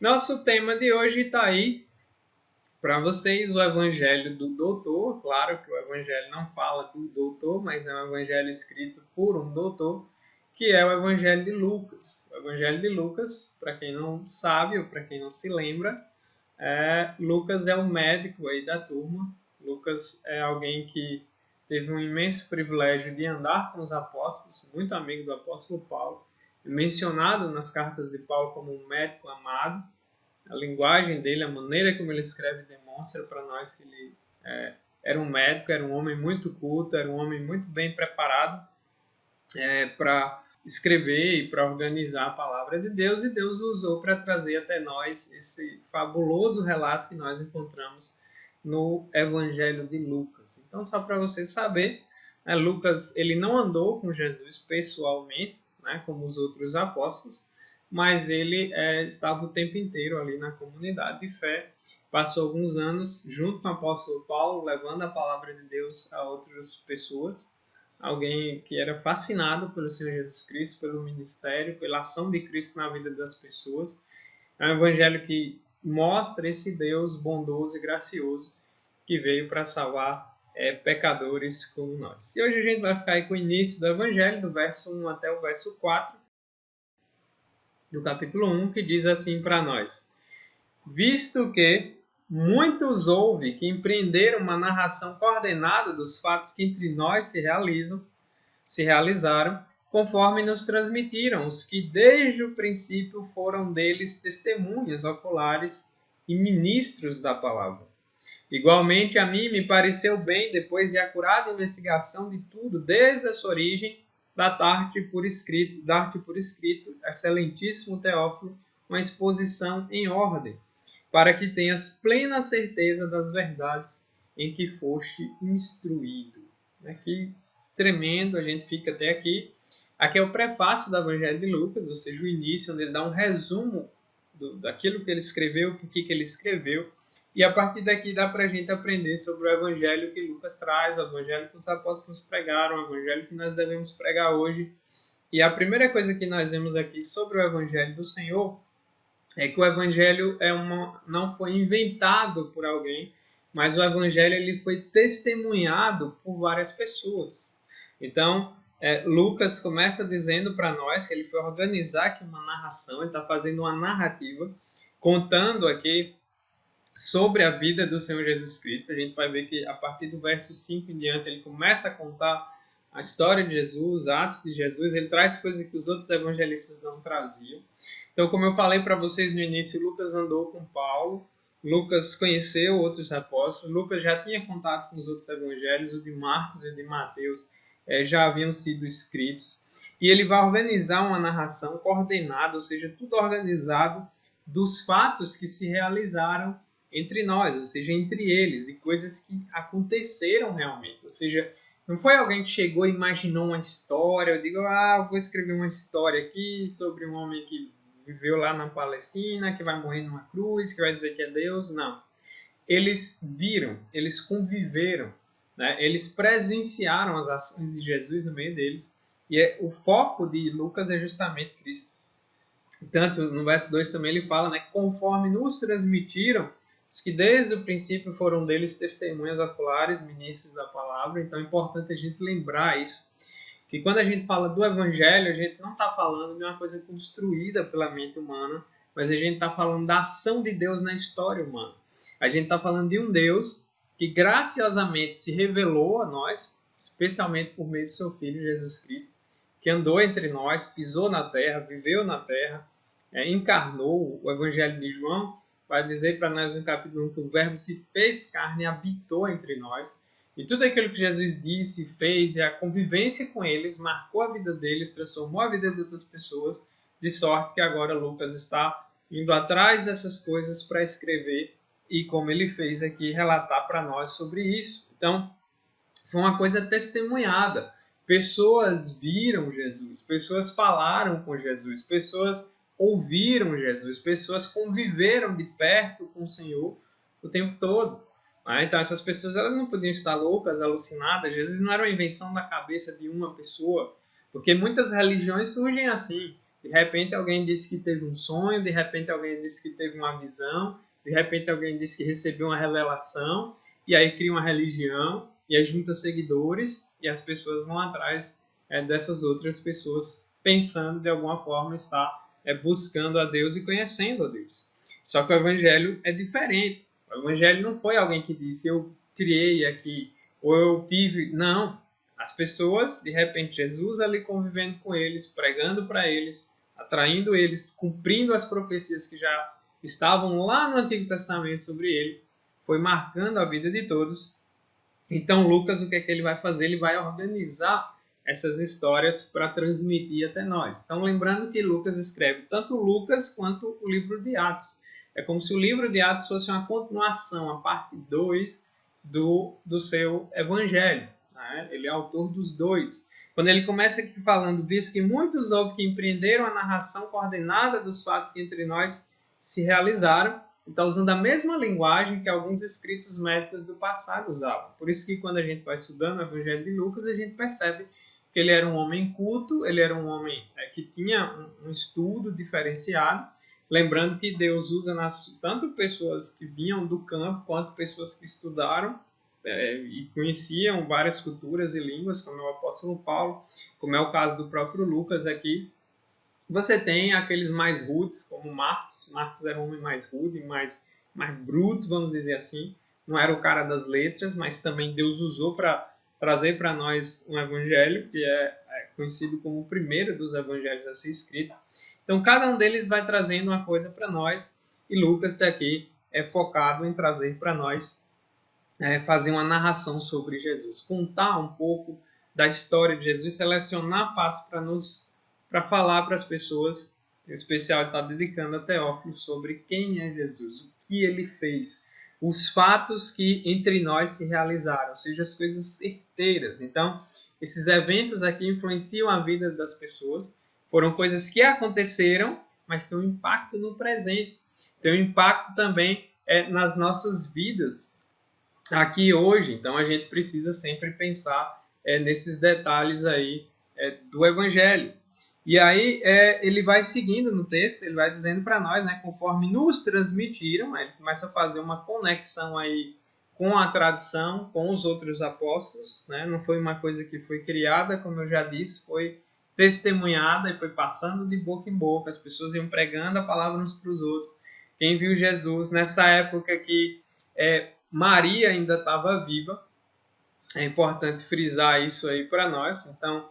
Nosso tema de hoje está aí para vocês, o Evangelho do Doutor. Claro que o Evangelho não fala do doutor, mas é um Evangelho escrito por um doutor, que é o Evangelho de Lucas. O Evangelho de Lucas, para quem não sabe ou para quem não se lembra, Lucas é o médico aí da turma. Lucas é alguém que teve um imenso privilégio de andar com os apóstolos, muito amigo do apóstolo Paulo, mencionado nas cartas de Paulo como um médico amado. A linguagem dele, a maneira como ele escreve, demonstra para nós que ele era um médico, era um homem muito culto, era um homem muito bem preparado para escrever e para organizar a palavra de Deus, e Deus o usou para trazer até nós esse fabuloso relato que nós encontramos no Evangelho de Lucas. Então, só para você saber, Lucas ele não andou com Jesus pessoalmente, como os outros apóstolos, mas ele estava o tempo inteiro ali na comunidade de fé, passou alguns anos junto com o apóstolo Paulo, levando a palavra de Deus a outras pessoas, alguém que era fascinado pelo Senhor Jesus Cristo, pelo ministério, pela ação de Cristo na vida das pessoas. É um evangelho que mostra esse Deus bondoso e gracioso que veio para salvar pecadores como nós. E hoje a gente vai ficar aí com o início do evangelho, do verso 1 até o verso 4, do capítulo 1, que diz assim para nós: visto que muitos houve que empreenderam uma narração coordenada dos fatos que entre nós se realizaram, conforme nos transmitiram os que desde o princípio foram deles testemunhas oculares e ministros da palavra. Igualmente a mim me pareceu bem, depois de acurada investigação de tudo, desde a sua origem, dar-te por escrito, excelentíssimo Teófilo, uma exposição em ordem, para que tenhas plena certeza das verdades em que foste instruído. Que tremendo, a gente fica até aqui. Aqui é o prefácio do Evangelho de Lucas, ou seja, o início, onde ele dá um resumo daquilo que ele escreveu, por que ele escreveu, e a partir daqui dá para a gente aprender sobre o Evangelho que Lucas traz, o Evangelho que os apóstolos pregaram, o Evangelho que nós devemos pregar hoje. E a primeira coisa que nós vemos aqui sobre o Evangelho do Senhor é que o Evangelho não foi inventado por alguém, mas o Evangelho ele foi testemunhado por várias pessoas. Então, Lucas começa dizendo para nós que ele foi organizar aqui uma narração, ele está fazendo uma narrativa, contando aqui sobre a vida do Senhor Jesus Cristo. A gente vai ver que a partir do verso 5 em diante ele começa a contar a história de Jesus, os atos de Jesus, ele traz coisas que os outros evangelistas não traziam. Então, como eu falei para vocês no início, Lucas andou com Paulo, Lucas conheceu outros apóstolos, Lucas já tinha contato com os outros evangelhos, o de Marcos e o de Mateus já haviam sido escritos. E ele vai organizar uma narração coordenada, ou seja, tudo organizado dos fatos que se realizaram entre nós, ou seja, entre eles, de coisas que aconteceram realmente. Ou seja, não foi alguém que chegou e imaginou uma história, eu digo, eu vou escrever uma história aqui sobre um homem que viveu lá na Palestina, que vai morrer numa cruz, que vai dizer que é Deus. Não. Eles viram, eles conviveram, eles presenciaram as ações de Jesus no meio deles, e o foco de Lucas é justamente Cristo. Tanto no verso 2 também ele fala, conforme nos transmitiram os que desde o princípio foram deles testemunhas oculares, ministros da palavra. Então é importante a gente lembrar isso, que quando a gente fala do Evangelho, a gente não está falando de uma coisa construída pela mente humana, mas a gente está falando da ação de Deus na história humana. A gente está falando de um Deus que graciosamente se revelou a nós, especialmente por meio do seu Filho Jesus Cristo, que andou entre nós, pisou na terra, viveu na terra, encarnou. O Evangelho de João vai dizer para nós no capítulo 1 que o Verbo se fez carne e habitou entre nós. E tudo aquilo que Jesus disse, fez, e a convivência com eles, marcou a vida deles, transformou a vida de outras pessoas, de sorte que agora Lucas está indo atrás dessas coisas para escrever e, como ele fez aqui, relatar para nós sobre isso. Então, foi uma coisa testemunhada. Pessoas viram Jesus, pessoas falaram com Jesus, pessoas ouviram Jesus, pessoas conviveram de perto com o Senhor o tempo todo. Então essas pessoas elas não podiam estar loucas, alucinadas. Jesus não era uma invenção da cabeça de uma pessoa, porque muitas religiões surgem assim. De repente alguém disse que teve um sonho, de repente alguém disse que teve uma visão, de repente alguém disse que recebeu uma revelação, e aí cria uma religião, e aí junta seguidores, e as pessoas vão atrás dessas outras pessoas, pensando de alguma forma estar buscando a Deus e conhecendo a Deus. Só que o Evangelho é diferente. O Evangelho não foi alguém que disse, eu criei aqui, ou eu tive. Não. As pessoas, de repente, Jesus ali convivendo com eles, pregando para eles, atraindo eles, cumprindo as profecias que já estavam lá no Antigo Testamento sobre ele, foi marcando a vida de todos. Então, Lucas, o que é que ele vai fazer? Ele vai organizar essas histórias para transmitir até nós. Então, lembrando que Lucas escreve tanto Lucas quanto o livro de Atos. É como se o livro de Atos fosse uma continuação, a parte 2 do seu evangelho. Né? Ele é autor dos dois. Quando ele começa aqui falando, visto que muitos houve que empreenderam a narração coordenada dos fatos que entre nós se realizaram, está usando a mesma linguagem que alguns escritos médicos do passado usavam. Por isso que quando a gente vai estudando o Evangelho de Lucas, a gente percebe que ele era um homem culto, ele era um homem que tinha um estudo diferenciado, lembrando que Deus usa tanto pessoas que vinham do campo, quanto pessoas que estudaram e conheciam várias culturas e línguas, como é o apóstolo Paulo, como é o caso do próprio Lucas aqui. Você tem aqueles mais rudes, como Marcos. Marcos era um homem mais rude, mais bruto, vamos dizer assim. Não era o cara das letras, mas também Deus usou para trazer para nós um evangelho, que é conhecido como o primeiro dos evangelhos a ser escrito. Então, cada um deles vai trazendo uma coisa para nós, e Lucas está aqui focado em trazer para nós, fazer uma narração sobre Jesus, contar um pouco da história de Jesus, selecionar fatos para falar para as pessoas, em especial está dedicando a Teófilo sobre quem é Jesus, o que ele fez, os fatos que entre nós se realizaram, ou seja, as coisas certeiras. Então, esses eventos aqui influenciam a vida das pessoas, foram coisas que aconteceram, mas têm um impacto no presente, tem um impacto também nas nossas vidas aqui hoje. Então, a gente precisa sempre pensar nesses detalhes aí do Evangelho. E aí ele vai seguindo no texto, ele vai dizendo para nós, né, conforme nos transmitiram, ele começa a fazer uma conexão aí com a tradição, com os outros apóstolos, né? Não foi uma coisa que foi criada, como eu já disse, foi testemunhada e foi passando de boca em boca, as pessoas iam pregando a palavra uns para os outros. Quem viu Jesus nessa época que Maria ainda estava viva, é importante frisar isso aí para nós. Então,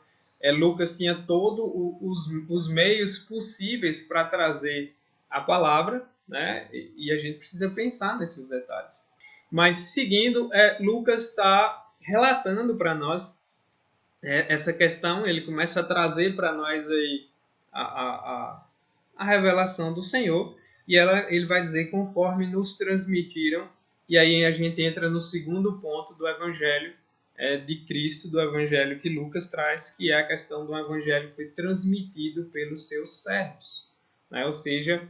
Lucas tinha todos os meios possíveis para trazer a palavra, né? E a gente precisa pensar nesses detalhes. Mas, seguindo, Lucas está relatando para nós essa questão. Ele começa a trazer para nós aí a revelação do Senhor, e ele vai dizer conforme nos transmitiram. E aí a gente entra no segundo ponto do Evangelho de Cristo, do Evangelho que Lucas traz, que é a questão do Evangelho que foi transmitido pelos seus servos, né? Ou seja,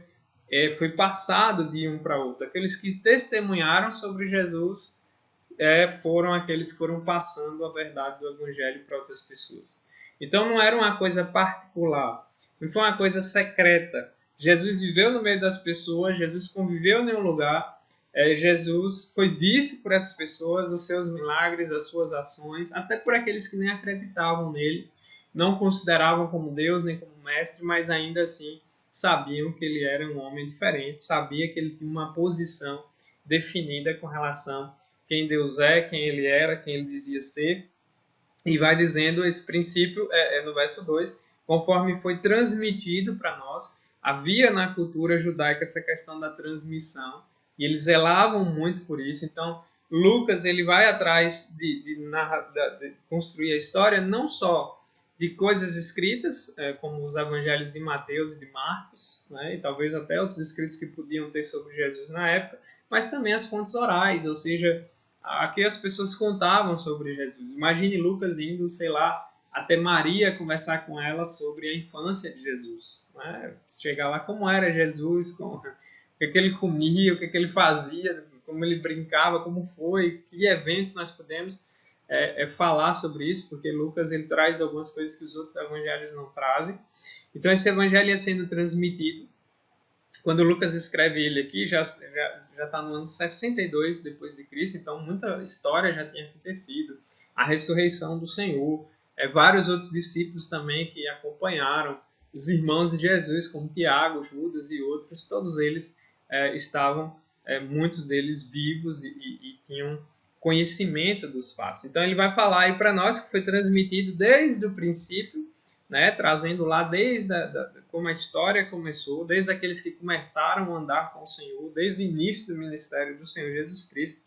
foi passado de um para outro. Aqueles que testemunharam sobre Jesus foram aqueles que foram passando a verdade do Evangelho para outras pessoas. Então não era uma coisa particular, não foi uma coisa secreta. Jesus viveu no meio das pessoas, Jesus conviveu em um lugar, Jesus foi visto por essas pessoas, os seus milagres, as suas ações, até por aqueles que nem acreditavam nele, não consideravam como Deus nem como mestre, mas ainda assim sabiam que ele era um homem diferente, sabia que ele tinha uma posição definida com relação a quem Deus é, quem ele era, quem ele dizia ser. E vai dizendo esse princípio no verso 2, conforme foi transmitido para nós. Havia na cultura judaica essa questão da transmissão, e eles zelavam muito por isso. Então, Lucas ele vai atrás de construir a história, não só de coisas escritas, como os evangelhos de Mateus e de Marcos, né, e talvez até outros escritos que podiam ter sobre Jesus na época, mas também as fontes orais, ou seja, aqui as pessoas contavam sobre Jesus. Imagine Lucas indo, sei lá, até Maria conversar com ela sobre a infância de Jesus, né? Chegar lá, como era Jesus, o que ele comia, o que ele fazia, como ele brincava, como foi, que eventos nós podemos falar sobre isso, porque Lucas ele traz algumas coisas que os outros evangelhos não trazem. Então esse evangelho ia sendo transmitido. Quando Lucas escreve ele aqui, já está no ano 62 depois de Cristo, então muita história já tinha acontecido. A ressurreição do Senhor, vários outros discípulos também que acompanharam, os irmãos de Jesus, como Tiago, Judas e outros, todos eles estavam, muitos deles vivos e tinham conhecimento dos fatos. Então ele vai falar aí para nós que foi transmitido desde o princípio, né, trazendo lá desde como a história começou, desde aqueles que começaram a andar com o Senhor, desde o início do ministério do Senhor Jesus Cristo,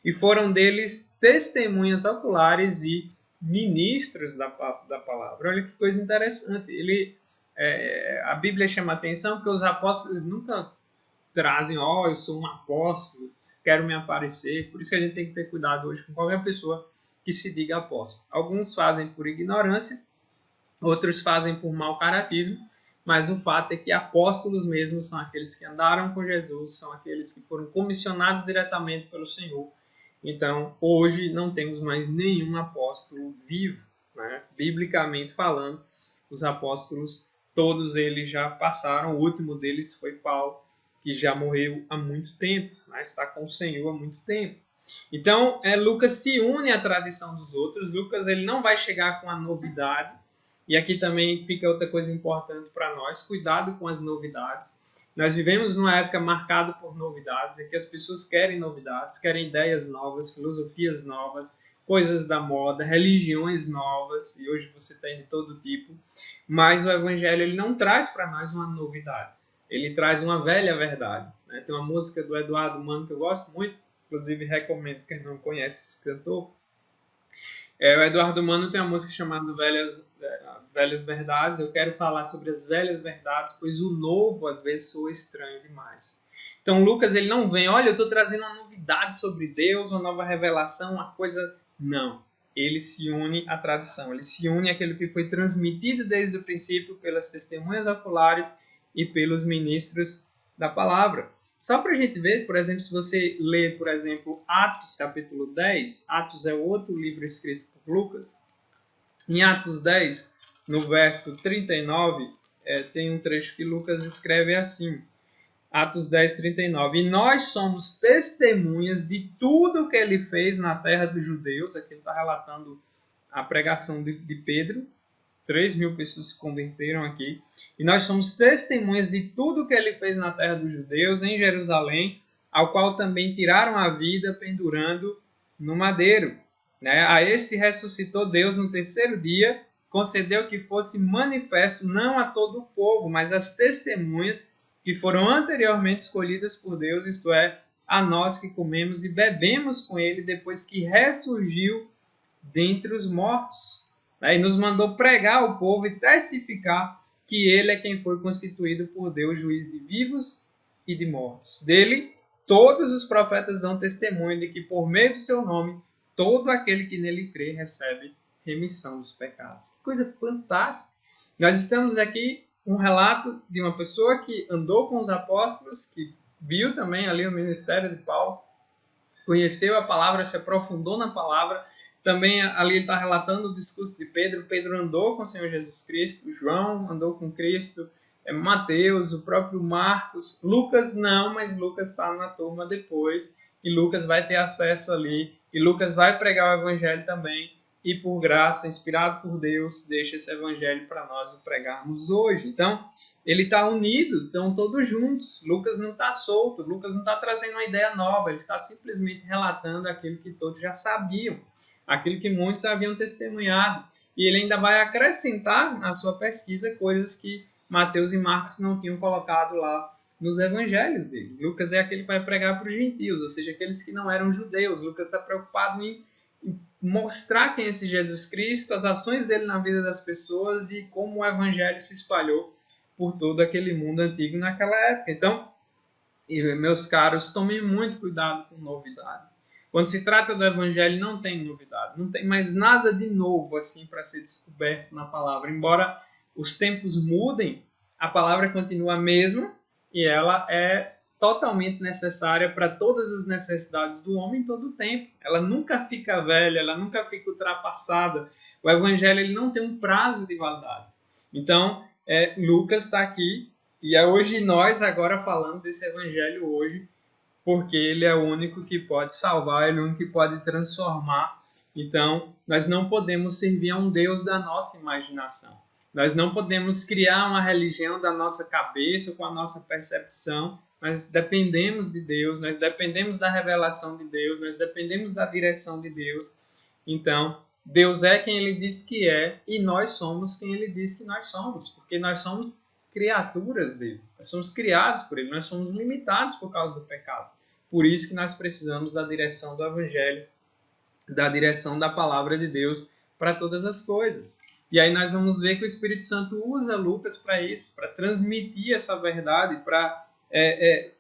e foram deles testemunhas oculares e ministros da palavra. Olha que coisa interessante. A Bíblia chama a atenção porque os apóstolos nunca trazem, eu sou um apóstolo, quero me aparecer. Por isso que a gente tem que ter cuidado hoje com qualquer pessoa que se diga apóstolo. Alguns fazem por ignorância, outros fazem por mau caratismo, mas o fato é que apóstolos mesmo são aqueles que andaram com Jesus, são aqueles que foram comissionados diretamente pelo Senhor. Então, hoje não temos mais nenhum apóstolo vivo, né? Biblicamente falando, os apóstolos, todos eles já passaram, o último deles foi Paulo, que já morreu há muito tempo, né? Está com o Senhor há muito tempo. Então, Lucas se une à tradição dos outros. Lucas ele não vai chegar com a novidade. E aqui também fica outra coisa importante para nós, cuidado com as novidades. Nós vivemos numa época marcada por novidades, em que as pessoas querem novidades, querem ideias novas, filosofias novas, coisas da moda, religiões novas, e hoje você tem de todo tipo. Mas o Evangelho ele não traz para nós uma novidade, ele traz uma velha verdade. Né? Tem uma música do Eduardo Mano que eu gosto muito, inclusive recomendo quem não conhece esse cantor. O Eduardo Mano tem uma música chamada Velhas Verdades. Eu quero falar sobre as velhas verdades, pois o novo às vezes soa estranho demais. Então Lucas ele não vem, olha, eu estou trazendo uma novidade sobre Deus, uma nova revelação, uma coisa... Não. Ele se une à tradição, ele se une àquilo que foi transmitido desde o princípio pelas testemunhas oculares e pelos ministros da palavra. Só para a gente ver, por exemplo, se você ler, por exemplo, Atos capítulo 10, Atos é outro livro escrito por Lucas. Em Atos 10, no verso 39, tem um trecho que Lucas escreve assim. Atos 10, 39. E nós somos testemunhas de tudo que ele fez na terra dos judeus. Aqui ele está relatando a pregação de Pedro. 3.000 pessoas se converteram aqui. E nós somos testemunhas de tudo que ele fez na terra dos judeus, em Jerusalém, ao qual também tiraram a vida pendurando no madeiro. Né? A este ressuscitou Deus no terceiro dia, concedeu que fosse manifesto não a todo o povo, mas às testemunhas que foram anteriormente escolhidas por Deus, isto é, a nós que comemos e bebemos com ele depois que ressurgiu dentre os mortos. E nos mandou pregar ao povo e testificar que ele é quem foi constituído por Deus, juiz de vivos e de mortos. Dele, todos os profetas dão testemunho de que, por meio do seu nome, todo aquele que nele crê recebe remissão dos pecados. Que coisa fantástica! Nós estamos aqui um relato de uma pessoa que andou com os apóstolos, que viu também ali o ministério de Paulo, conheceu a palavra, se aprofundou na palavra. Também ali ele está relatando o discurso de Pedro. Pedro andou com o Senhor Jesus Cristo, João andou com Cristo, Mateus, o próprio Marcos, Lucas não, mas Lucas está na turma depois, e Lucas vai ter acesso ali, e Lucas vai pregar o evangelho também, e por graça, inspirado por Deus, deixa esse evangelho para nós o pregarmos hoje. Então, ele está unido, estão todos juntos. Lucas não está solto, Lucas não está trazendo uma ideia nova, ele está simplesmente relatando aquilo que todos já sabiam, aquilo que muitos haviam testemunhado. E ele ainda vai acrescentar na sua pesquisa coisas que Mateus e Marcos não tinham colocado lá nos evangelhos dele. Lucas é aquele que vai pregar para os gentios, ou seja, aqueles que não eram judeus. Lucas está preocupado em mostrar quem é esse Jesus Cristo, as ações dele na vida das pessoas e como o evangelho se espalhou por todo aquele mundo antigo naquela época. Então, meus caros, tomem muito cuidado com novidade. Quando se trata do evangelho, não tem novidade, não tem mais nada de novo assim para ser descoberto na palavra. Embora os tempos mudem, a palavra continua a mesma e ela é totalmente necessária para todas as necessidades do homem em todo o tempo. Ela nunca fica velha, ela nunca fica ultrapassada. O evangelho ele não tem um prazo de validade. Então, Lucas está aqui, e é hoje nós agora falando desse evangelho hoje, porque ele é o único que pode salvar, ele é o único que pode transformar. Então, nós não podemos servir a um Deus da nossa imaginação. Nós não podemos criar uma religião da nossa cabeça, com a nossa percepção. Nós dependemos de Deus, nós dependemos da revelação de Deus, nós dependemos da direção de Deus. Então, Deus é quem ele diz que é, e nós somos quem ele diz que nós somos, porque nós somos criaturas dele. Nós somos criados por ele, nós somos limitados por causa do pecado. Por isso que nós precisamos da direção do Evangelho, da direção da Palavra de Deus para todas as coisas. E aí nós vamos ver que o Espírito Santo usa Lucas para isso, para transmitir essa verdade, para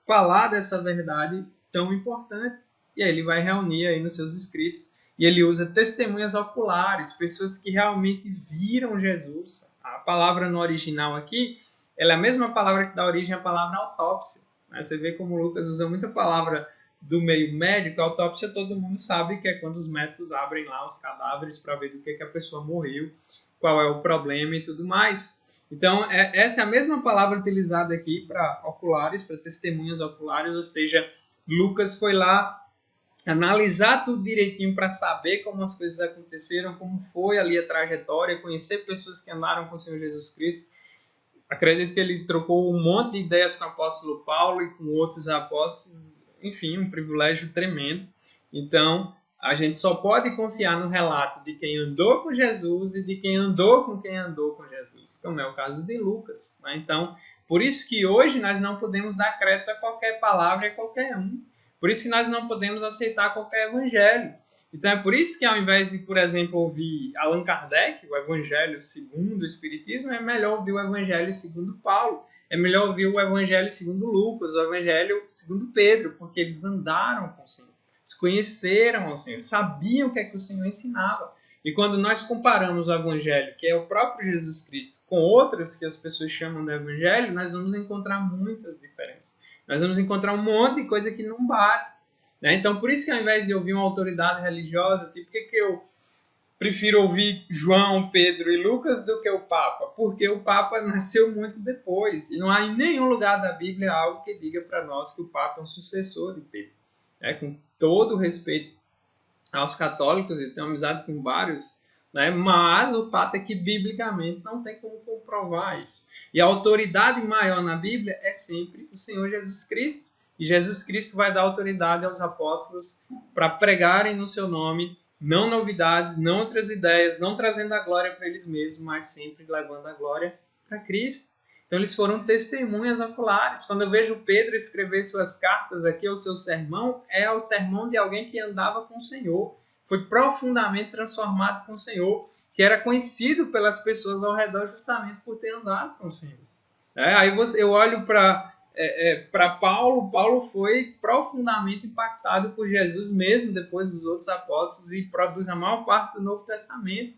falar dessa verdade tão importante. E aí ele vai reunir aí nos seus escritos, e ele usa testemunhas oculares, pessoas que realmente viram Jesus. A palavra no original aqui, ela é a mesma palavra que dá origem à palavra autópsia. Você vê como Lucas usa muita palavra do meio médico. A autópsia todo mundo sabe que é quando os médicos abrem lá os cadáveres para ver do que a pessoa morreu, qual é o problema e tudo mais. Então, essa é a mesma palavra utilizada aqui para oculares, para testemunhas oculares, ou seja, Lucas foi lá analisar tudo direitinho para saber como as coisas aconteceram, como foi ali a trajetória, conhecer pessoas que andaram com o Senhor Jesus Cristo. Acredito que ele trocou um monte de ideias com o apóstolo Paulo e com outros apóstolos. Enfim, um privilégio tremendo. Então, a gente só pode confiar no relato de quem andou com Jesus e de quem andou com Jesus, como é o caso de Lucas. Então, por isso que hoje nós não podemos dar crédito a qualquer palavra e a qualquer um. Por isso que nós não podemos aceitar qualquer evangelho. Então é por isso que ao invés de, por exemplo, ouvir Allan Kardec, o Evangelho segundo o Espiritismo, é melhor ouvir o Evangelho segundo Paulo, é melhor ouvir o Evangelho segundo Lucas, o Evangelho segundo Pedro, porque eles andaram com o Senhor, eles conheceram o Senhor, sabiam o que é que o Senhor ensinava. E quando nós comparamos o Evangelho, que é o próprio Jesus Cristo, com outras que as pessoas chamam de Evangelho, nós vamos encontrar muitas diferenças. Nós vamos encontrar um monte de coisa que não bate. Então, por isso que ao invés de ouvir uma autoridade religiosa, por que eu prefiro ouvir João, Pedro e Lucas do que o Papa? Porque o Papa nasceu muito depois. E não há em nenhum lugar da Bíblia algo que diga para nós que o Papa é um sucessor de Pedro. Com todo o respeito aos católicos, eu tenho amizade com vários, mas o fato é que biblicamente não tem como comprovar isso. E a autoridade maior na Bíblia é sempre o Senhor Jesus Cristo. E Jesus Cristo vai dar autoridade aos apóstolos para pregarem no seu nome, não novidades, não outras ideias, não trazendo a glória para eles mesmos, mas sempre levando a glória para Cristo. Então eles foram testemunhas oculares. Quando eu vejo Pedro escrever suas cartas aqui, o seu sermão, é o sermão de alguém que andava com o Senhor, foi profundamente transformado com o Senhor, que era conhecido pelas pessoas ao redor justamente por ter andado com o Senhor. Aí eu olho para Paulo. Paulo foi profundamente impactado por Jesus mesmo depois dos outros apóstolos e produz a maior parte do Novo Testamento.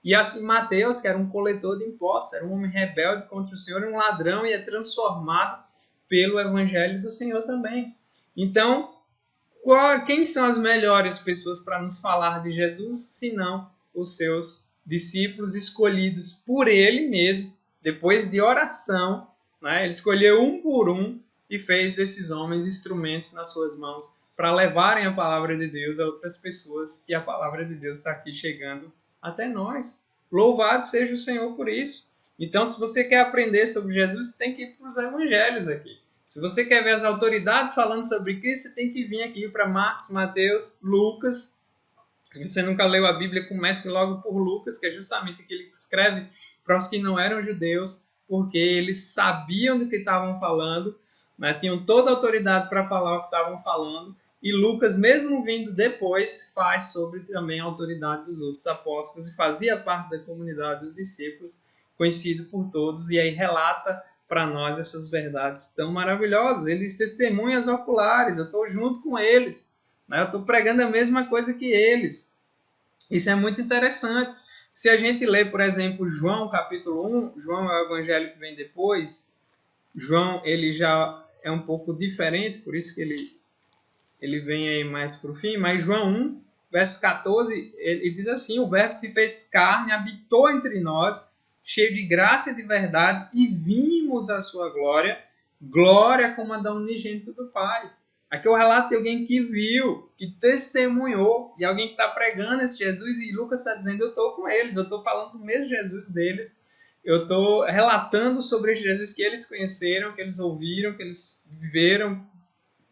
E assim Mateus, que era um coletor de impostos, era um homem rebelde contra o Senhor, um ladrão, e é transformado pelo Evangelho do Senhor também. Então, quem são as melhores pessoas para nos falar de Jesus, senão os seus discípulos escolhidos por ele mesmo, depois de oração, ele escolheu um por um e fez desses homens instrumentos nas suas mãos para levarem a palavra de Deus a outras pessoas, e a palavra de Deus está aqui chegando até nós. Louvado seja o Senhor por isso. Então, se você quer aprender sobre Jesus, você tem que ir para os evangelhos aqui. Se você quer ver as autoridades falando sobre Cristo, você tem que vir aqui para Marcos, Mateus, Lucas. Se você nunca leu a Bíblia, comece logo por Lucas, que é justamente aquele que escreve para os que não eram judeus, porque eles sabiam do que estavam falando, tinham toda a autoridade para falar o que estavam falando, e Lucas, mesmo vindo depois, faz sobre também a autoridade dos outros apóstolos e fazia parte da comunidade dos discípulos, conhecido por todos, e aí relata para nós essas verdades tão maravilhosas. Eles testemunhas oculares, eu estou junto com eles, eu estou pregando a mesma coisa que eles. Isso é muito interessante. Se a gente lê, por exemplo, João capítulo 1, João é o evangelho que vem depois, João ele já é um pouco diferente, por isso que ele vem aí mais para o fim, mas João 1, verso 14, ele diz assim: o verbo se fez carne, habitou entre nós, cheio de graça e de verdade, e vimos a sua glória, glória como a da unigênita do Pai. Aqui é o relato de alguém que viu, que testemunhou, e alguém que está pregando esse Jesus, e Lucas está dizendo, eu estou com eles, eu estou falando do mesmo Jesus deles, eu estou relatando sobre esse Jesus que eles conheceram, que eles ouviram, que eles viveram,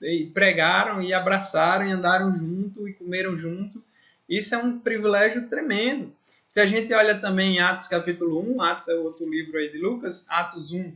e pregaram, e abraçaram, e andaram junto, e comeram junto. Isso é um privilégio tremendo. Se a gente olha também em Atos capítulo 1, Atos é outro livro aí de Lucas, Atos 1,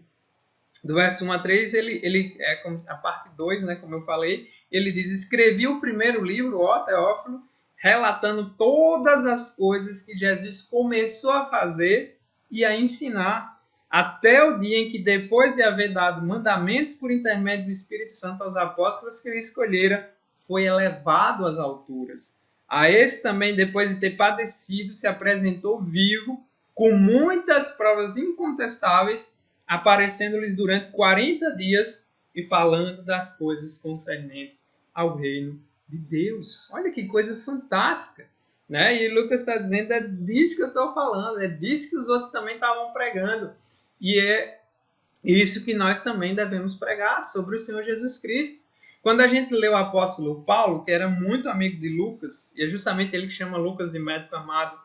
do verso 1 a 3, ele é como a parte 2, né, como eu falei, ele diz, escrevi o primeiro livro, ó Teófilo, relatando todas as coisas que Jesus começou a fazer e a ensinar, até o dia em que, depois de haver dado mandamentos por intermédio do Espírito Santo aos apóstolos que ele escolhera, foi elevado às alturas. A esse também, depois de ter padecido, se apresentou vivo, com muitas provas incontestáveis, aparecendo-lhes durante 40 dias e falando das coisas concernentes ao reino de Deus. Olha que coisa fantástica, né? E Lucas está dizendo, é disso que eu estou falando, é disso que os outros também estavam pregando. E é isso que nós também devemos pregar sobre o Senhor Jesus Cristo. Quando a gente lê o apóstolo Paulo, que era muito amigo de Lucas, e é justamente ele que chama Lucas de médico amado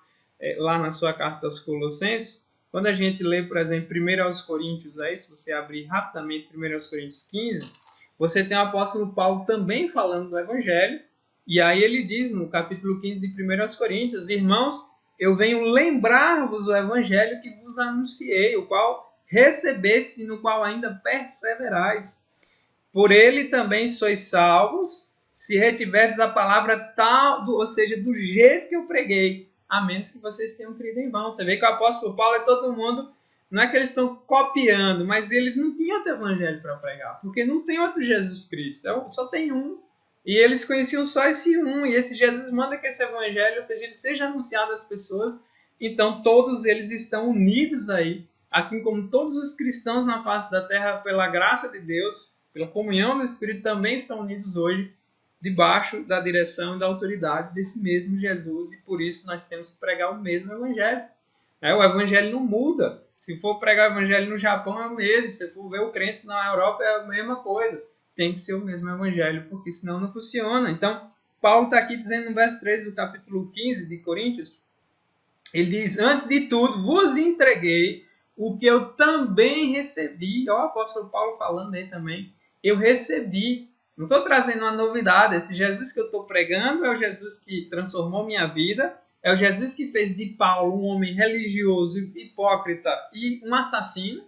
lá na sua carta aos Colossenses, quando a gente lê, por exemplo, 1 aos Coríntios, aí, se você abrir rapidamente 1 aos Coríntios 15, você tem o apóstolo Paulo também falando do Evangelho, e aí ele diz no capítulo 15 de 1 aos Coríntios, irmãos, eu venho lembrar-vos o Evangelho que vos anunciei, o qual recebeste e no qual ainda perseverais. Por ele também sois salvos, se retiverdes a palavra tal, ou seja, do jeito que eu preguei, a menos que vocês tenham crido em vão. Você vê que o apóstolo Paulo é todo mundo, não é que eles estão copiando, mas eles não tinham outro evangelho para pregar, porque não tem outro Jesus Cristo, só tem um. E eles conheciam só esse um, e esse Jesus manda que esse evangelho, ou seja, ele seja anunciado às pessoas, então todos eles estão unidos aí, assim como todos os cristãos na face da terra, pela graça de Deus, pela comunhão do Espírito, também estão unidos hoje, debaixo da direção e da autoridade desse mesmo Jesus, e por isso nós temos que pregar o mesmo evangelho. O evangelho não muda. Se for pregar o evangelho no Japão é o mesmo, se for ver o crente na Europa é a mesma coisa. Tem que ser o mesmo evangelho, porque senão não funciona. Então, Paulo está aqui dizendo no verso 13 do capítulo 15 de Coríntios, ele diz, antes de tudo, vos entreguei o que eu também recebi. Ó, o apóstolo Paulo falando aí também. Eu recebi. Não estou trazendo uma novidade. Esse Jesus que eu estou pregando é o Jesus que transformou minha vida. É o Jesus que fez de Paulo um homem religioso, hipócrita e um assassino.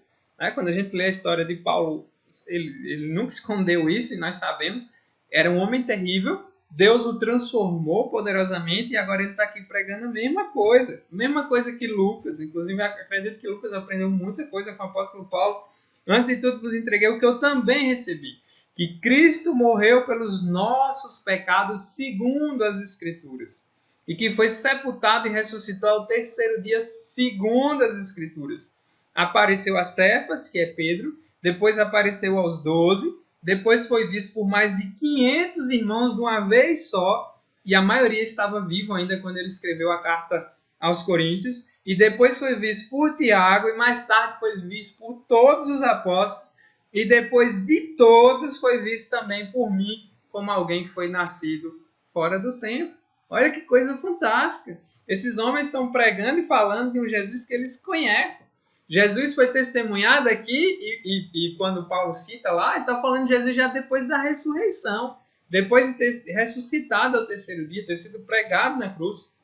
Quando a gente lê a história de Paulo, ele nunca escondeu isso, e nós sabemos. Era um homem terrível. Deus o transformou poderosamente e agora ele está aqui pregando a mesma coisa. Mesma coisa que Lucas. Inclusive, eu acredito que Lucas aprendeu muita coisa com o apóstolo Paulo. Antes de tudo, vos entreguei o que eu também recebi. Que Cristo morreu pelos nossos pecados segundo as Escrituras. E que foi sepultado e ressuscitou ao terceiro dia segundo as Escrituras. Apareceu a Cefas, que é Pedro. Depois apareceu aos 12. Depois foi visto por mais de 500 irmãos de uma vez só. E a maioria estava vivo ainda quando ele escreveu a carta aos Coríntios. E depois foi visto por Tiago. E mais tarde foi visto por todos os apóstolos. E depois de todos foi visto também por mim como alguém que foi nascido fora do tempo. Olha que coisa fantástica. Esses homens estão pregando e falando de um Jesus que eles conhecem. Jesus foi testemunhado aqui e quando Paulo cita lá, ele está falando de Jesus já depois da ressurreição. Depois de ter ressuscitado ao terceiro dia, ter sido pregado na cruz.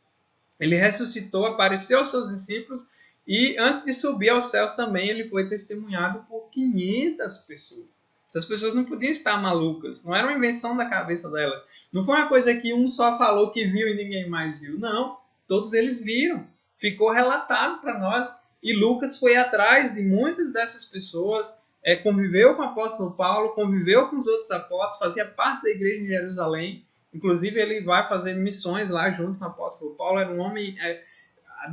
Ele ressuscitou, apareceu aos seus discípulos e antes de subir aos céus também ele foi testemunhado por 500 pessoas. Essas pessoas não podiam estar malucas, não era uma invenção da cabeça delas. Não foi uma coisa que um só falou que viu e ninguém mais viu. Não, todos eles viram. Ficou relatado para nós. E Lucas foi atrás de muitas dessas pessoas, conviveu com o apóstolo Paulo, conviveu com os outros apóstolos, fazia parte da igreja de Jerusalém. Inclusive ele vai fazer missões lá junto com o apóstolo Paulo. Era um homem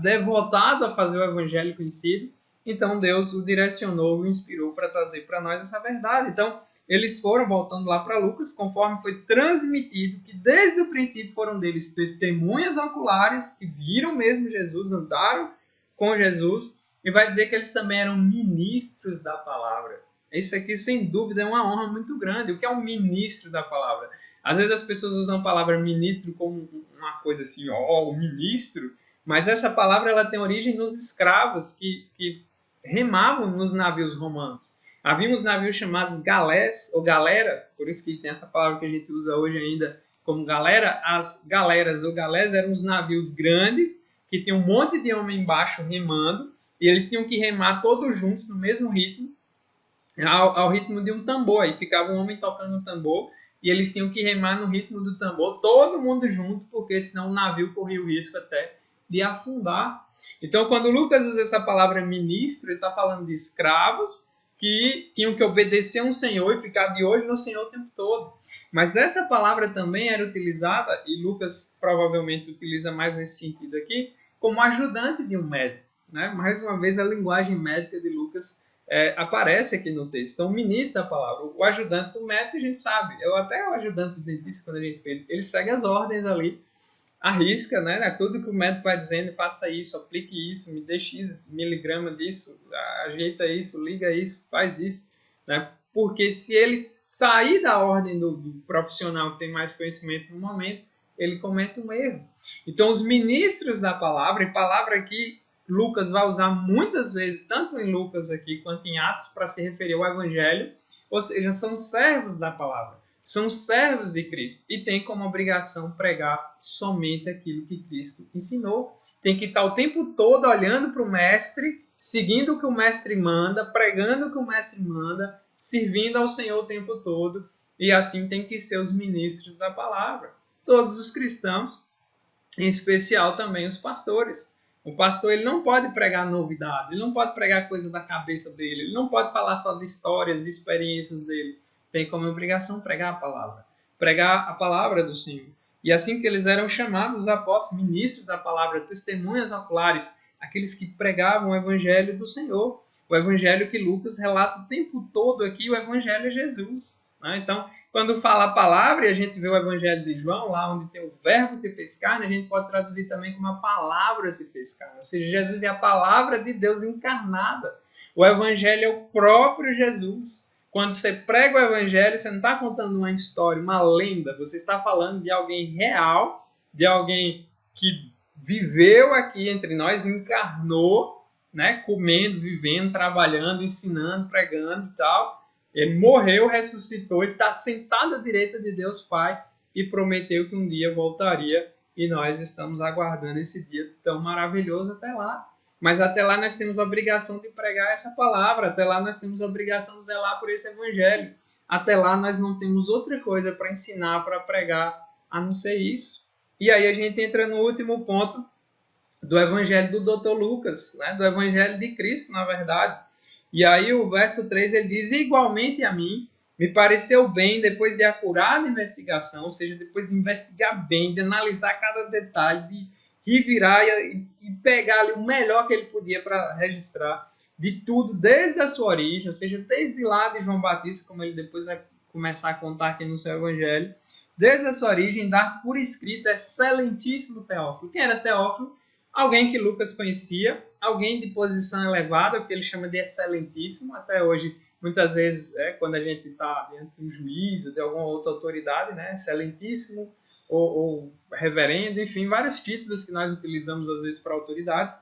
devotado a fazer o evangelho conhecido. Então Deus o direcionou, o inspirou para trazer para nós essa verdade. Então eles foram, voltando lá para Lucas, conforme foi transmitido, que desde o princípio foram deles testemunhas oculares, que viram mesmo Jesus, andaram com Jesus, e vai dizer que eles também eram ministros da palavra. Isso aqui, sem dúvida, é uma honra muito grande. O que é um ministro da palavra? Às vezes as pessoas usam a palavra ministro como uma coisa assim, o ministro, mas essa palavra ela tem origem nos escravos que remavam nos navios romanos. Havia uns navios chamados galés, ou galera, por isso que tem essa palavra que a gente usa hoje ainda como galera. As galeras ou galés eram os navios grandes, que tinham um monte de homem embaixo remando, e eles tinham que remar todos juntos no mesmo ritmo, ao ritmo de um tambor. Aí ficava um homem tocando o tambor, e eles tinham que remar no ritmo do tambor, todo mundo junto, porque senão o navio corria o risco até de afundar. Então, quando Lucas usa essa palavra ministro, ele está falando de escravos que tinham que obedecer um senhor e ficar de olho no senhor o tempo todo. Mas essa palavra também era utilizada, e Lucas provavelmente utiliza mais nesse sentido aqui, como ajudante de um médico. Né? Mais uma vez, a linguagem médica de Lucas aparece aqui no texto. Então, o ministro da palavra, o ajudante do médico, a gente sabe, até o ajudante do dentista, quando a gente vê, ele segue as ordens ali, arrisca, né? Tudo que o médico vai dizendo, faça isso, aplique isso, me dê X miligrama disso, ajeita isso, liga isso, faz isso, né? Porque se ele sair da ordem do profissional que tem mais conhecimento no momento, ele comete um erro. Então, os ministros da palavra, e palavra aqui Lucas vai usar muitas vezes, tanto em Lucas aqui quanto em Atos, para se referir ao Evangelho, ou seja, são servos da palavra, são servos de Cristo e tem como obrigação pregar somente aquilo que Cristo ensinou. Tem que estar o tempo todo olhando para o Mestre, seguindo o que o Mestre manda, pregando o que o Mestre manda, servindo ao Senhor o tempo todo, e assim tem que ser os ministros da palavra. Todos os cristãos, em especial também os pastores. O pastor ele não pode pregar novidades, ele não pode pregar coisa da cabeça dele, ele não pode falar só de histórias e experiências dele. Tem como obrigação pregar a palavra do Senhor. E assim que eles eram chamados, os apóstolos, ministros da palavra, testemunhas oculares, aqueles que pregavam o evangelho do Senhor, o evangelho que Lucas relata o tempo todo aqui, o evangelho é Jesus. Né? Então, quando fala a palavra, e a gente vê o evangelho de João, lá onde tem o verbo se fez carne, a gente pode traduzir também como a palavra se fez carne. Ou seja, Jesus é a palavra de Deus encarnada. O evangelho é o próprio Jesus. Quando você prega o evangelho, você não está contando uma história, uma lenda. Você está falando de alguém real, de alguém que viveu aqui entre nós, encarnou, né, comendo, vivendo, trabalhando, ensinando, pregando e tal. Ele morreu, ressuscitou, está sentado à direita de Deus Pai e prometeu que um dia voltaria. E nós estamos aguardando esse dia tão maravilhoso até lá. Mas até lá nós temos a obrigação de pregar essa palavra. Até lá nós temos a obrigação de zelar por esse evangelho. Até lá nós não temos outra coisa para ensinar, para pregar, a não ser isso. E aí a gente entra no último ponto do evangelho do Dr. Lucas, né? Do evangelho de Cristo, na verdade. E aí o verso 3 ele diz, igualmente a mim, me pareceu bem, depois de acurada investigação, ou seja, depois de investigar bem, de analisar cada detalhe, de revirar e pegar ali o melhor que ele podia para registrar de tudo, desde a sua origem, ou seja, desde lá de João Batista, como ele depois vai começar a contar aqui no seu evangelho, desde a sua origem, dar por escrito, excelentíssimo Teófilo. Quem era Teófilo? Alguém que Lucas conhecia, alguém de posição elevada, que ele chama de excelentíssimo, até hoje, muitas vezes, quando a gente está diante de um juízo, de alguma outra autoridade, né, excelentíssimo, ou reverendo, enfim, vários títulos que nós utilizamos às vezes para autoridades.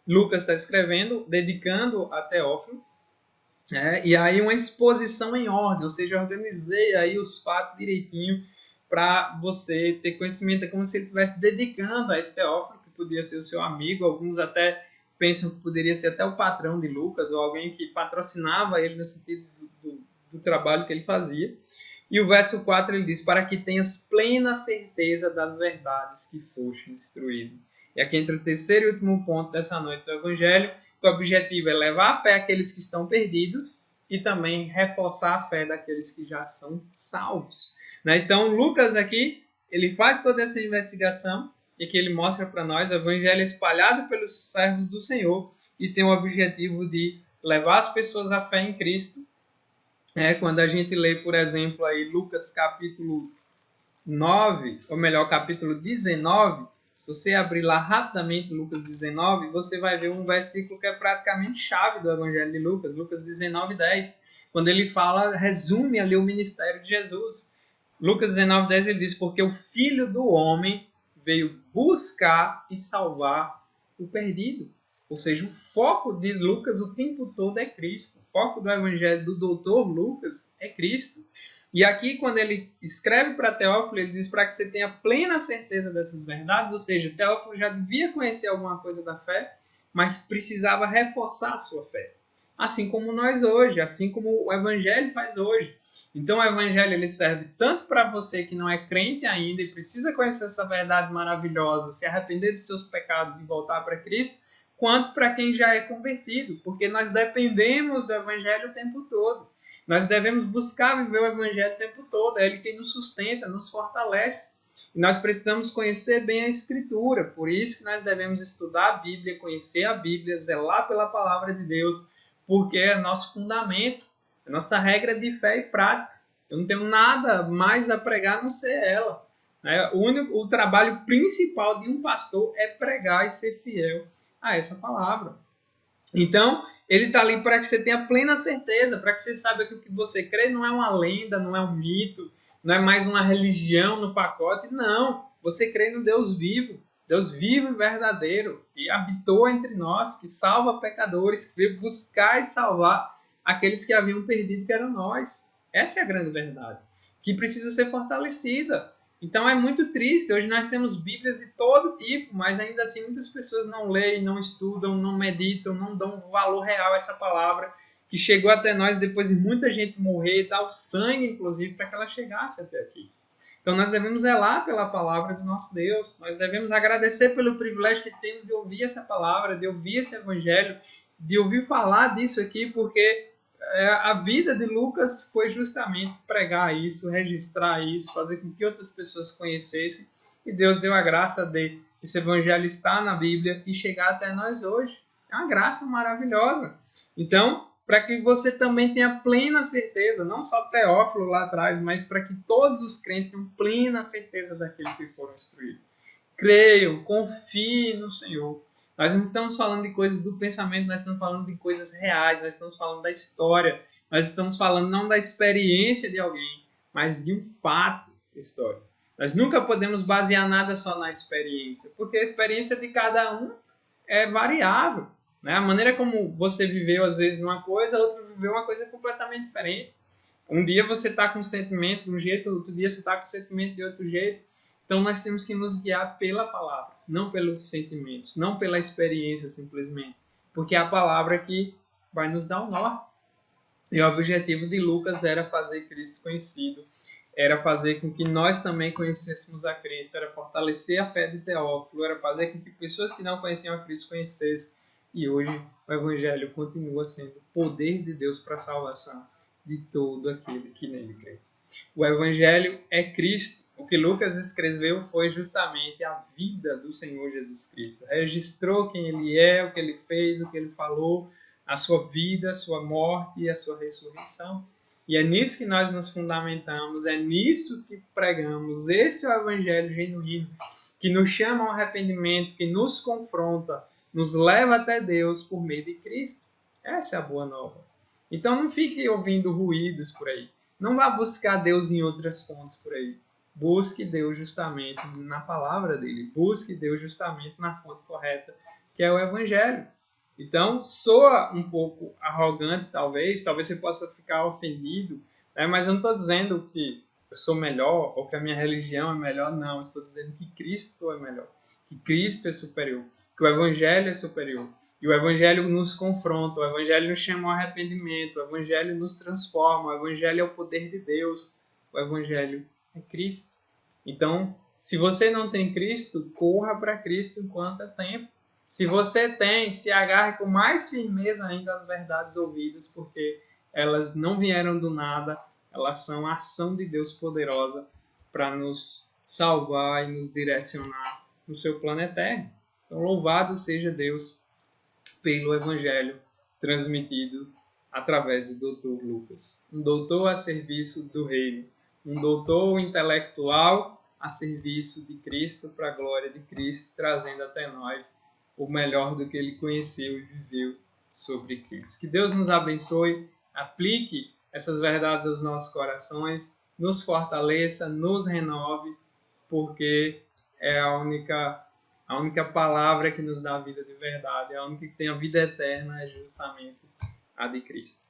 Lucas está escrevendo, dedicando a Teófilo, e aí uma exposição em ordem, ou seja, eu organizei aí os fatos direitinho para você ter conhecimento, é como se ele estivesse dedicando a esse Teófilo, que podia ser o seu amigo, alguns até pensam que poderia ser até o patrão de Lucas, ou alguém que patrocinava ele no sentido do trabalho que ele fazia. E o verso 4 ele diz, para que tenhas plena certeza das verdades que foste instruído. E aqui entra o terceiro e último ponto dessa noite do Evangelho, que o objetivo é levar a fé àqueles que estão perdidos e também reforçar a fé daqueles que já são salvos. Então, Lucas aqui, ele faz toda essa investigação e que ele mostra para nós o Evangelho espalhado pelos servos do Senhor e tem o objetivo de levar as pessoas à fé em Cristo. Quando a gente lê, por exemplo, aí Lucas capítulo 9, ou melhor, capítulo 19, Se você abrir lá rapidamente Lucas 19, você vai ver um versículo que é praticamente chave do Evangelho de Lucas, Lucas 19:10, quando ele fala, resume ali o ministério de Jesus. Lucas 19:10 ele diz, porque o Filho do Homem veio buscar e salvar o perdido. Ou seja, o foco de Lucas o tempo todo é Cristo. O foco do Evangelho do doutor Lucas é Cristo. E aqui, quando ele escreve para Teófilo, ele diz para que você tenha plena certeza dessas verdades, ou seja, Teófilo já devia conhecer alguma coisa da fé, mas precisava reforçar a sua fé. Assim como nós hoje, assim como o Evangelho faz hoje. Então, o Evangelho ele serve tanto para você que não é crente ainda e precisa conhecer essa verdade maravilhosa, se arrepender dos seus pecados e voltar para Cristo, quanto para quem já é convertido, porque nós dependemos do Evangelho o tempo todo. Nós devemos buscar viver o Evangelho o tempo todo. É Ele quem nos sustenta, nos fortalece. E nós precisamos conhecer bem a Escritura. Por isso que nós devemos estudar a Bíblia, conhecer a Bíblia, zelar pela Palavra de Deus, porque é nosso fundamento, é nossa regra de fé e prática. Eu não tenho nada mais a pregar a não ser ela. O trabalho principal de um pastor é pregar e ser fiel a essa palavra. Então, ele está ali para que você tenha plena certeza, para que você saiba que o que você crê não é uma lenda, não é um mito, não é mais uma religião no pacote. Não, você crê no Deus vivo e verdadeiro, que habitou entre nós, que salva pecadores, que veio buscar e salvar aqueles que haviam perdido, que eram nós. Essa é a grande verdade, que precisa ser fortalecida. Então é muito triste, hoje nós temos Bíblias de todo tipo, mas ainda assim muitas pessoas não leem, não estudam, não meditam, não dão valor real a essa palavra, que chegou até nós depois de muita gente morrer, dar o sangue inclusive para que ela chegasse até aqui. Então nós devemos zelar pela palavra do nosso Deus, nós devemos agradecer pelo privilégio que temos de ouvir essa palavra, de ouvir esse evangelho, de ouvir falar disso aqui, porque a vida de Lucas foi justamente pregar isso, registrar isso, fazer com que outras pessoas conhecessem. E Deus deu a graça de esse evangelho estar na Bíblia e chegar até nós hoje. É uma graça maravilhosa. Então, para que você também tenha plena certeza, não só Teófilo lá atrás, mas para que todos os crentes tenham plena certeza daquilo que foram instruídos. Creiam, confiem no Senhor. Nós não estamos falando de coisas do pensamento, nós estamos falando de coisas reais, nós estamos falando da história, nós estamos falando não da experiência de alguém, mas de um fato histórico. Nós nunca podemos basear nada só na experiência, porque a experiência de cada um é variável. Né? A maneira como você viveu, às vezes, uma coisa, outro viveu uma coisa completamente diferente. Um dia você está com um sentimento de um jeito, outro dia você está com um sentimento de outro jeito. Então, nós temos que nos guiar pela palavra, não pelos sentimentos, não pela experiência simplesmente. Porque é a palavra que vai nos dar o norte. E o objetivo de Lucas era fazer Cristo conhecido, era fazer com que nós também conhecêssemos a Cristo, era fortalecer a fé de Teófilo, era fazer com que pessoas que não conheciam a Cristo conhecessem. E hoje o Evangelho continua sendo o poder de Deus para a salvação de todo aquele que nele crê. O Evangelho é Cristo. O que Lucas escreveu foi justamente a vida do Senhor Jesus Cristo. Registrou quem Ele é, o que Ele fez, o que Ele falou, a sua vida, a sua morte e a sua ressurreição. E é nisso que nós nos fundamentamos, é nisso que pregamos. Esse é o Evangelho genuíno, que nos chama ao arrependimento, que nos confronta, nos leva até Deus por meio de Cristo. Essa é a boa nova. Então não fique ouvindo ruídos por aí. Não vá buscar Deus em outras fontes por aí. Busque Deus justamente na palavra dele. Busque Deus justamente na fonte correta, que é o Evangelho. Então, soa um pouco arrogante, talvez você possa ficar ofendido, né? Mas eu não estou dizendo que eu sou melhor ou que a minha religião é melhor, não. Eu estou dizendo que Cristo é melhor, que Cristo é superior, que o Evangelho é superior. E o Evangelho nos confronta, o Evangelho nos chama ao arrependimento, o Evangelho nos transforma, o Evangelho é o poder de Deus, o Evangelho é Cristo. Então, se você não tem Cristo, corra para Cristo enquanto é tempo. Se você tem, se agarre com mais firmeza ainda às verdades ouvidas, porque elas não vieram do nada, elas são a ação de Deus poderosa para nos salvar e nos direcionar no seu plano eterno. Então, louvado seja Deus pelo Evangelho transmitido através do Dr. Lucas. Um doutor a serviço do reino. Um doutor intelectual a serviço de Cristo, para a glória de Cristo, trazendo até nós o melhor do que ele conheceu e viveu sobre Cristo. Que Deus nos abençoe, aplique essas verdades aos nossos corações, nos fortaleça, nos renove, porque é a única palavra que nos dá a vida de verdade, a única que tem a vida eterna é justamente a de Cristo.